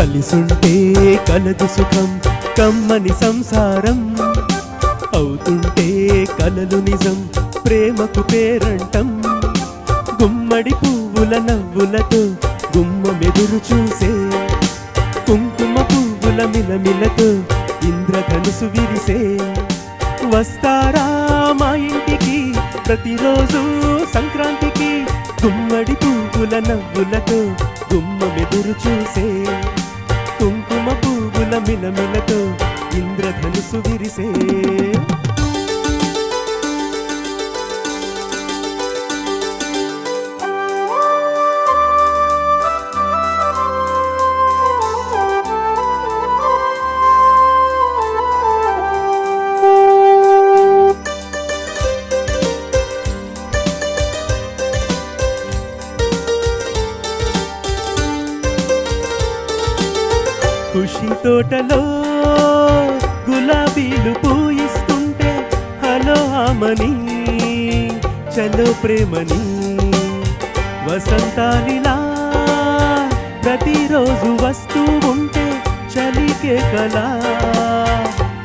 కలిసుంటే కలదు సుఖం కమ్మని సంసారం అవుతుంటే కలలు నిజం ప్రేమకు పేరంటం గుమ్మడి పువ్వుల నవ్వులతో గుమ్మమెదురు చూసే కుంకుమ పువ్వుల మిలమిలతో ఇంద్రధనుసు విరిసే వస్తారా మా ఇంటికి ప్రతిరోజు సంక్రాంతికి గుమ్మడి పువ్వుల నవ్వులతో గుమ్మమెదురు చూసే కుంకుమ పువ్వుల మిలమిలతో ఇంద్రధనుసు విరిసే ఖుషి తోటలో గులాబీలు పూయిస్తుంటే హలో ఆమని చలో ప్రేమని వసంతాలిలా ప్రతిరోజు వస్తూ ఉంటే చలికే కలా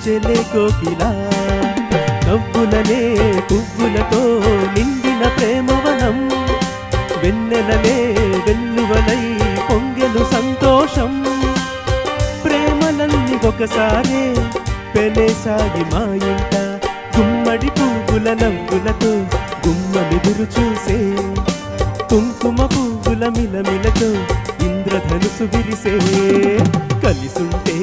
చెలే కోకిలా నవ్వులనే పువ్వులతో నిండిన ప్రేమవనం వెన్నెలనే వెల్లువలై పొంగెలు సంతోషం ప్రేమలన్నీ ఒకసారే పెనేసాగి మా ఇంట గుమ్మడి పువ్వుల నవ్వులతో గుమ్మమెదురు చూసే కుంకుమ పువ్వుల మిలమిలతో ఇంద్రధనుసు విరిసే కలిసుంటే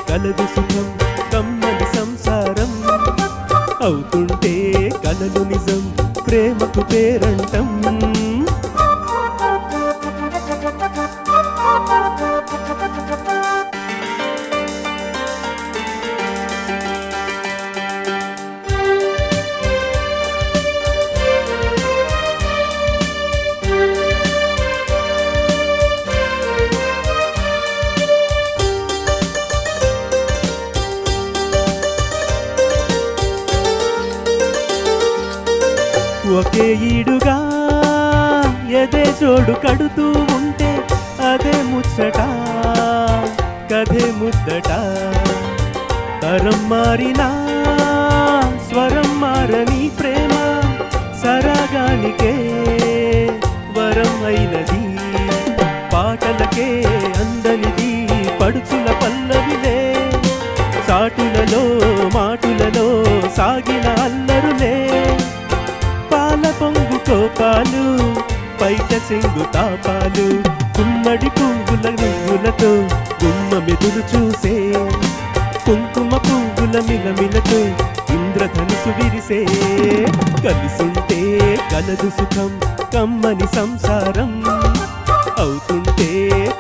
కలదు సుఖం కమ్మని సంసారం అవుతుంటే కలలు నిజం ప్రేమకు పేరంటం ఒకే ఈడుగా ఎదే జోడు కడుతూ ఉంటే అదే ముచ్చట కథే ముద్దట తరం మారినా స్వరం మారని ప్రేమ సరాగానికే వరం అయినది పాటలకే అందనిది పడుచుల పల్లవిలే చాటులలో మాటులలో సాగిన అల్లరులే పాల పొంగు కోపాలు పైట చెంగు తాపాలు గుమ్మడి పువ్వుల నువ్వులతో గుమ్మమెదురు చూసే కుంకుమ పువ్వుల మిలమిలతో ఇంద్రధనుసు విరిసే కలిసుంటే కలదు సుఖం కమ్మని సంసారం అవుతుంటే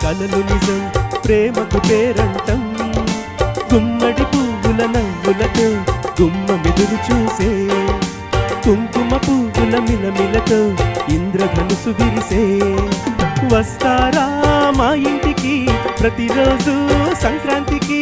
కలలు నిజం ప్రేమకు పేరంటం గుమ్మడి పువ్వుల నవ్వులతో గుమ్మమెదురు చూసే కుంకుమ పువ్వుల మిలమిలతో ఇంద్రధనుసు విరిసే వస్తారా మా ఇంటికి ప్రతిరోజు సంక్రాంతికి